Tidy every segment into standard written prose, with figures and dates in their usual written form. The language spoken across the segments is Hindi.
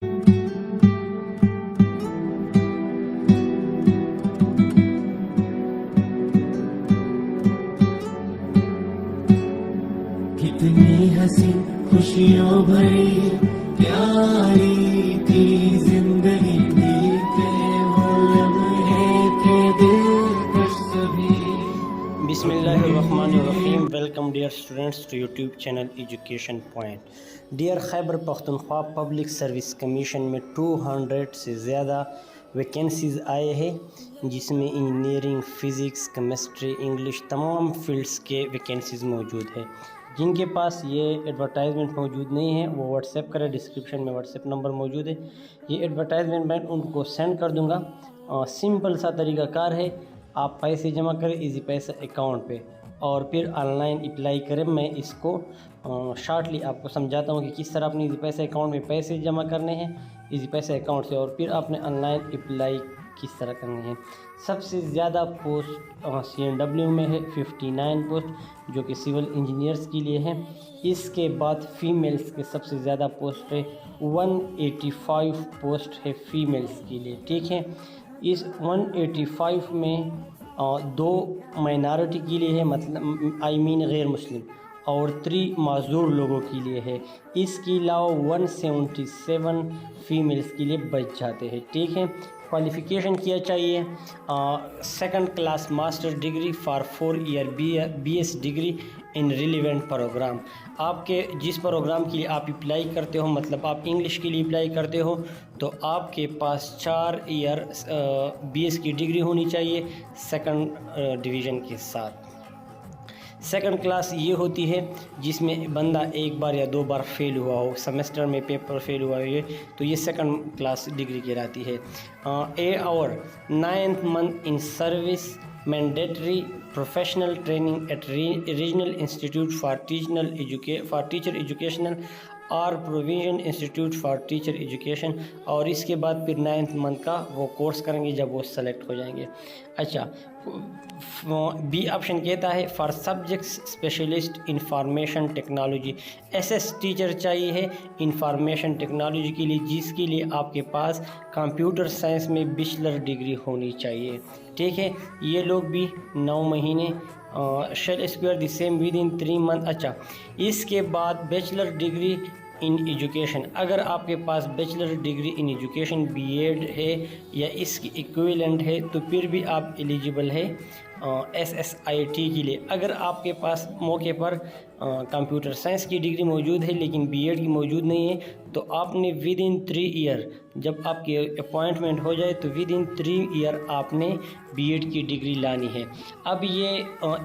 कितनी हंसी खुशियों भरी प्यारी थी जिंदगी, बीते वो लम्हे थे दिलकश सभी। बिस्मिल्लाहिर्रहमानिर्रहीम। Welcome dear students to YouTube channel education point. Dear Khyber Pakhtunkhwa public service commission में 200 से ज़्यादा वैकेंसीज़ आए हैं, जिसमें इंजीनियरिंग, फ़िज़िक्स, केमिस्ट्री, इंग्लिश तमाम फील्ड्स के वैकेंसीज़ मौजूद है। जिनके पास ये एडवर्टाइजमेंट मौजूद नहीं है वो व्हाट्सएप करें, डिस्क्रिप्शन में व्हाट्सएप नंबर मौजूद है। ये एडवर्टाइजमेंट मैं उनको सेंड कर दूंगा। सिंपल सा तरीक़ाकार है, आप पैसे जमा करें इजी पैसा अकाउंट पे और फिर ऑनलाइन अप्लाई करें। मैं इसको शॉर्टली आपको समझाता हूँ कि किस तरह अपने इजी पैसा अकाउंट में पैसे जमा करने हैं इजी पैसा अकाउंट से, और फिर आपने ऑनलाइन अप्लाई किस तरह करनी है। सबसे ज़्यादा पोस्ट CNW में है 59 पोस्ट, जो कि सिविल इंजीनियर्स के लिए है। इसके बाद फीमेल्स के सबसे ज़्यादा पोस्ट है 185 पोस्ट है फीमेल्स के लिए। ठीक है, इस 185 में दो माइनॉरिटी के लिए है, मतलब गैर मुस्लिम, और 3 माजूर लोगों के लिए है। इसके अलावा 177 फीमेल्स के लिए बच जाते हैं। ठीक है, क्वालिफ़िकेशन क्या चाहिए? Second class master degree for 4 year BS degree in relevant programme. आपके जिस प्रोग्राम के लिए आप अप्लाई करते हो, मतलब आप इंग्लिश के लिए अप्लाई करते हो, तो आपके पास 4 ईयर BS की डिग्री होनी चाहिए सेकंड डिवीज़न के साथ। सेकंड क्लास ये होती है जिसमें बंदा एक बार या 2 बार फेल हुआ हो, सेमेस्टर में पेपर फेल हुआ हो, तो ये सेकंड क्लास डिग्री कहलाती है। 8 और 9th month in service mandatory professional training at regional institute for teacher educational और provision institute for teacher education, और इसके बाद फिर 9th मंथ का वो कोर्स करेंगे जब वो सेलेक्ट हो जाएंगे। अच्छा, बी ऑप्शन कहता है for subjects specialist information technology. SS teacher चाहिए है इंफॉर्मेशन टेक्नोलॉजी के लिए, जिसके लिए आपके पास कंप्यूटर साइंस में बैचलर डिग्री होनी चाहिए। ठीक है, ये लोग भी 9 महीने shall acquire the same within 3 month. अच्छा, इसके बाद बैचलर डिग्री इन एजुकेशन, अगर आपके पास bachelor degree in education BEd है या इसकी इक्विवेलेंट है तो फिर भी आप एलिजिबल है SSIT के लिए। अगर आपके पास मौके पर कंप्यूटर साइंस की डिग्री मौजूद है लेकिन BEd की मौजूद नहीं है, तो आपने विद इन 3 ईयर, जब आपकी अपॉइंटमेंट हो जाए तो विद इन 3 ईयर आपने BEd की डिग्री लानी है। अब ये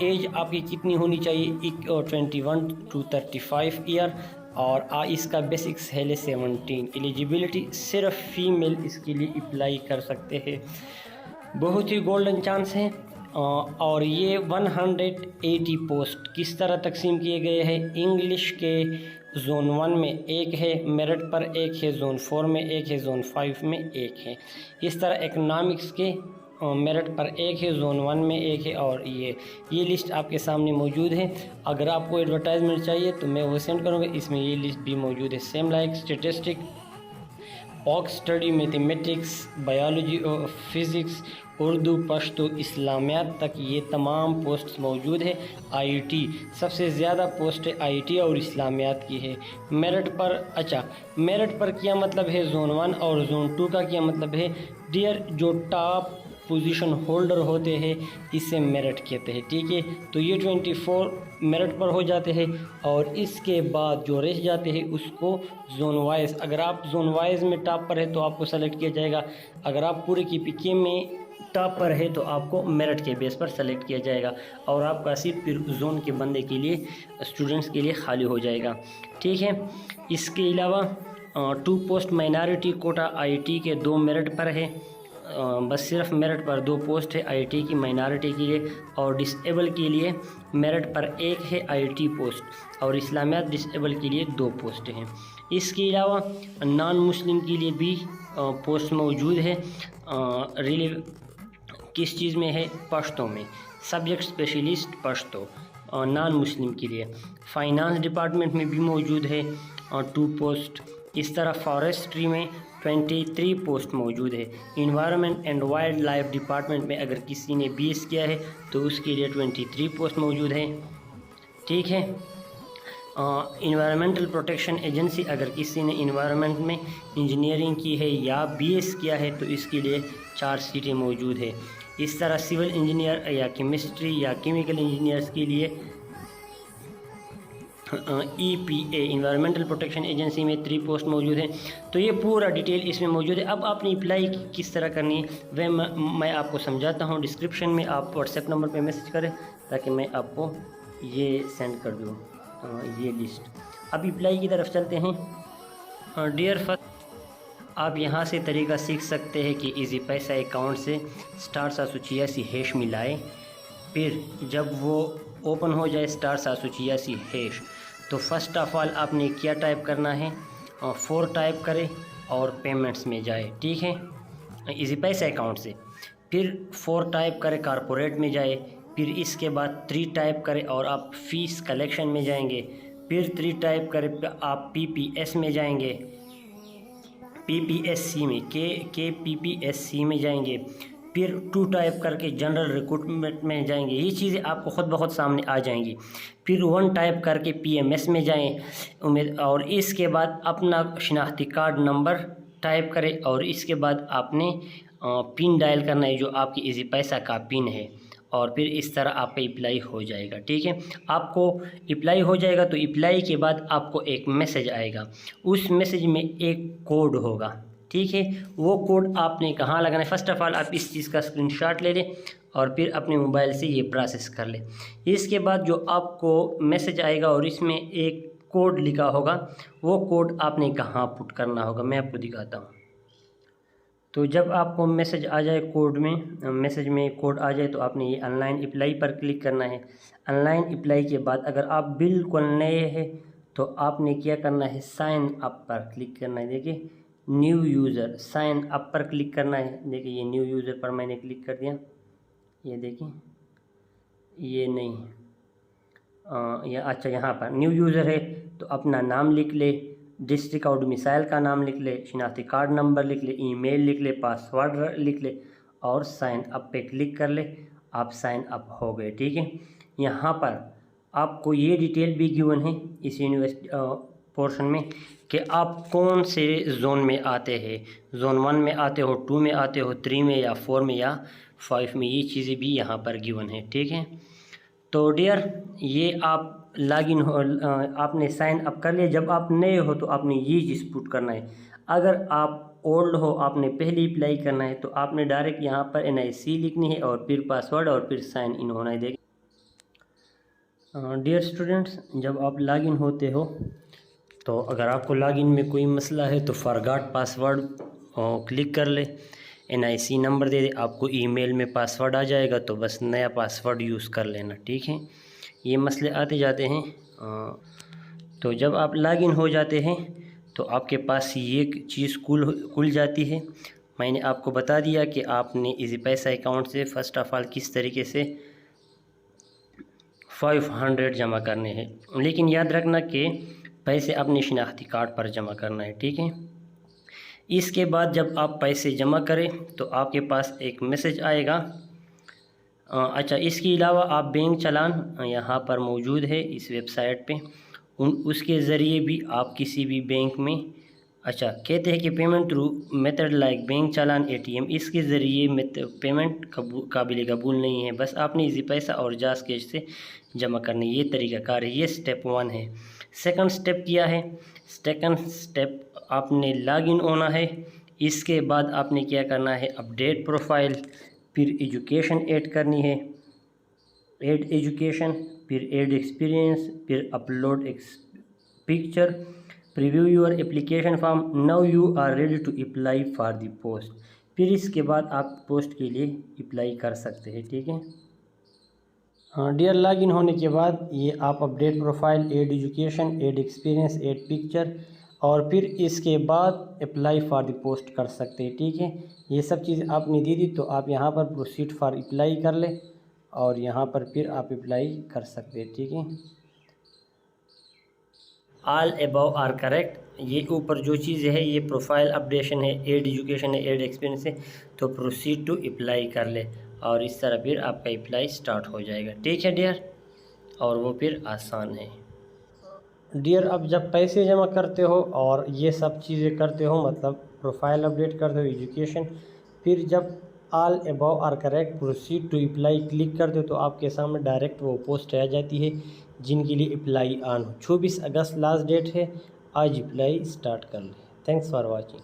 एज आपकी कितनी होनी चाहिए? 21 to 35 ईयर, और इसका बेसिक्स है 17। एलिजिबिलिटी सिर्फ फीमेल इसके लिए अप्लाई कर सकते हैं। बहुत ही गोल्डन चांस है। और ये 180 पोस्ट किस तरह तकसीम किए गए हैं? इंग्लिश के जोन 1 में 1 है, मेरिट पर 1 है, जोन 4 में 1 है, जोन 5 में 1 है। इस तरह इकोनॉमिक्स के मेरिट पर 1 है, जोन 1 में 1 है, और ये लिस्ट आपके सामने मौजूद है। अगर आपको एडवर्टाइजमेंट चाहिए तो मैं वो सेंड करूँगा, इसमें ये लिस्ट भी मौजूद है। Same like statistic, pock study, mathematics, biology और फिज़िक्स, उर्दू, पश्तो, इस्लामियात तक ये तमाम पोस्ट मौजूद है। IT सबसे ज़्यादा पोस्ट IT और इस्लामियात की है। मेरिट पर, अच्छा मेरिट पर क्या मतलब है? जोन 1 और जोन 2 का क्या मतलब है? डियर, जो टॉप पोजीशन होल्डर होते हैं इसे मेरिट कहते हैं। ठीक है, तो ये 24 मेरिट पर हो जाते हैं, और इसके बाद जो रह जाते हैं उसको जोन वाइज, अगर आप जोन वाइज में टॉप पर है तो आपको सेलेक्ट किया जाएगा। अगर आप पूरे की PK में टॉप पर है तो आपको मेरिट के बेस पर सेलेक्ट किया जाएगा, और आपका सीट फिर जोन के बंदे के लिए, स्टूडेंट्स के लिए खाली हो जाएगा। ठीक है, इसके अलावा 2 पोस्ट माइनॉरिटी कोटा IT के 2 मेरिट पर है। बस सिर्फ मेरिट पर 2 पोस्ट है IT की माइनॉरिटी के लिए, और डिसेबल के लिए मेरिट पर 1 है IT पोस्ट, और इस्लामियात डिसेबल के लिए 2 पोस्ट हैं। इसके अलावा नॉन मुस्लिम के लिए भी पोस्ट मौजूद है। किस चीज़ में है? पश्तो में, subject specialist Pashto non Muslim के लिए। फाइनेंस डिपार्टमेंट में भी मौजूद है 2 पोस्ट, इस तरह फॉरेस्ट्री में 23 पोस्ट मौजूद है। Environment and wild life department में अगर किसी ने BS किया है तो उसके लिए 23 पोस्ट मौजूद है। ठीक है। इन्वायरमेंटल प्रोटेक्शन एजेंसी, अगर किसी ने इन्वायरमेंट में इंजीनियरिंग की है या BS किया है तो इसके लिए 4 सीटें मौजूद है। इस तरह सिविल इंजीनियर या केमिस्ट्री या केमिकल इंजीनियर्स के लिए EPA इन्वायरमेंटल प्रोटेक्शन एजेंसी में 3 पोस्ट मौजूद हैं। तो ये पूरा डिटेल इसमें मौजूद है। अब आपने अप्लाई किस तरह करनी है वह मैं आपको समझाता हूँ। डिस्क्रिप्शन में आप व्हाट्सएप नंबर पे मैसेज करें ताकि मैं आपको ये सेंड कर दूँ ये लिस्ट। अब अप्लाई की तरफ चलते हैं। डियर फर्स्ट, आप यहाँ से तरीका सीख सकते हैं कि इजी पैसा अकाउंट से *786# मिलाए। फिर जब वो ओपन हो जाए *786#, तो फर्स्ट ऑफ ऑल आपने क्या टाइप करना है, 4 टाइप करें और पेमेंट्स में जाए। ठीक है, इजी पैसा अकाउंट से। फिर 4 टाइप करें, कॉर्पोरेट में जाए। फिर इसके बाद 3 टाइप करें और आप फ़ीस कलेक्शन में जाएंगे। फिर 3 टाइप करें आप PPS में जाएंगे, PPSC में के PPSC में जाएंगे। फिर 2 टाइप करके जनरल रिक्रूटमेंट में जाएंगे। ये चीज़ें आपको ख़ुद ब खुद सामने आ जाएंगी। फिर 1 टाइप करके PMS में जाएं और इसके बाद अपना शनाख्ती कार्ड नंबर टाइप करें और इसके बाद आपने पिन डायल करना है जो आपकी इजी पैसा का पिन है, और फिर इस तरह आपका अप्लाई हो जाएगा। ठीक है, आपको अप्लाई हो जाएगा तो अप्लाई के बाद आपको एक मैसेज आएगा। उस मैसेज में एक कोड होगा। ठीक है, वो कोड आपने कहाँ लगाना है, फ़र्स्ट ऑफ़ ऑल आप इस चीज़ का स्क्रीनशॉट ले लें और फिर अपने मोबाइल से ये प्रोसेस कर लें। इसके बाद जो आपको मैसेज आएगा और इसमें एक कोड लिखा होगा, वो कोड आपने कहाँ पुट करना होगा मैं आपको दिखाता हूँ। तो जब आपको मैसेज आ जाए मैसेज में कोड आ जाए तो आपने ये ऑनलाइन अप्लाई पर क्लिक करना है। ऑनलाइन अप्लाई के बाद अगर आप बिल्कुल नए हैं तो आपने क्या करना है, साइन अप पर क्लिक करना है। देखिए न्यू यूज़र, साइन अप पर क्लिक करना है। देखिए ये न्यू यूज़र पर मैंने क्लिक कर दिया। ये देखिए ये नहीं ये अच्छा, यहाँ पर न्यू यूज़र है तो अपना नाम लिख ले, डिस्ट्रिक्ट और डोमिसाइल का नाम लिख ले, शनाख्ती कार्ड नंबर लिख ले, ईमेल लिख ले, पासवर्ड लिख ले और साइन अप पे क्लिक कर ले। आप साइन अप हो गए। ठीक है, यहाँ पर आपको ये डिटेल भी गिवन है इस यूनिवर्सिटी पोर्शन में कि आप कौन से जोन में आते हैं, जोन 1 में आते हो, 2 में आते हो, 3 में या 4 में या 5 में। ये चीज़ें भी यहाँ पर गिवन है। ठीक है, तो डियर ये आप लॉगिन हो, आपने साइन अप कर लिया। जब आप नए हो तो आपने ये चीज़ पुट करना है। अगर आप ओल्ड हो, आपने पहले अप्लाई करना है तो आपने डायरेक्ट यहाँ पर NIC लिखनी है और फिर पासवर्ड और फिर साइन इन होना है। देखिए डियर स्टूडेंट्स, जब आप लॉगिन होते हो तो अगर आपको लॉगिन में कोई मसला है तो फॉरगॉट पासवर्ड क्लिक कर ले, NIC नंबर दे दे, आपको ईमेल में पासवर्ड आ जाएगा तो बस नया पासवर्ड यूज़ कर लेना। ठीक है, ये मसले आते जाते हैं। तो जब आप लॉगिन हो जाते हैं तो आपके पास ये चीज़ खुल जाती है। मैंने आपको बता दिया कि आपने इजी पैसा अकाउंट से फ़र्स्ट ऑफ़ ऑल किस तरीके से 500 जमा करने हैं, लेकिन याद रखना कि पैसे अपने शनाख्ती कार्ड पर जमा करना है। ठीक है, इसके बाद जब आप पैसे जमा करें तो आपके पास एक मैसेज आएगा। अच्छा, इसके अलावा आप बैंक चालान यहाँ पर मौजूद है इस वेबसाइट पे, उसके ज़रिए भी आप किसी भी बैंक में, अच्छा कहते हैं कि payment through method like bank चालान, ATM, इसके ज़रिए पेमेंट काबिल कबूल नहीं है। बस आपने इजी पैसा और जास कैश से जमा करने, ये तरीक़ाकार है। ये स्टेप 1 है। सेकंड स्टेप क्या है, सेकंड स्टेप आपने लॉगिन होना है। इसके बाद आपने क्या करना है, अपडेट प्रोफाइल, फिर एजुकेशन ऐड करनी है, ऐड एजुकेशन, फिर ऐड एक्सपीरियंस, फिर upload picture, preview your application form, now you are ready to apply for the post. फिर इसके बाद आप पोस्ट के लिए अप्लाई कर सकते हैं। ठीक है, डियर लॉगिन होने के बाद ये आप update profile, add education, add experience, add picture और फिर इसके बाद अप्लाई फॉर द पोस्ट कर सकते हैं। ठीक है, ये सब चीज़ आपने दे दी तो आप यहाँ पर प्रोसीड फॉर अप्लाई कर ले और यहाँ पर फिर आप अप्लाई कर सकते हैं। ठीक है, ऑल अबव आर करेक्ट। ये ऊपर जो चीज़ है ये प्रोफाइल अपडेशन है, एड एजुकेशन है, एड एक्सपीरियंस है, तो प्रोसीड टू अप्लाई कर ले और इस तरह फिर आपका अप्लाई स्टार्ट हो जाएगा। ठीक है डियर, और वो फिर आसान है डियर। अब जब पैसे जमा करते हो और ये सब चीज़ें करते हो, मतलब प्रोफाइल अपडेट करते हो, एजुकेशन, फिर जब all above are correct proceed to apply click करते हो तो आपके सामने डायरेक्ट वो पोस्ट आ जाती है जिनके लिए अप्लाई ऑन हो। 24 अगस्त लास्ट डेट है, आज अप्लाई स्टार्ट कर ले। Thanks for watching.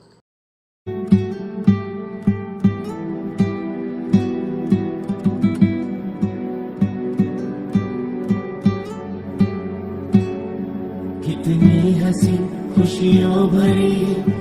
कितनी हंसी खुशियों भरी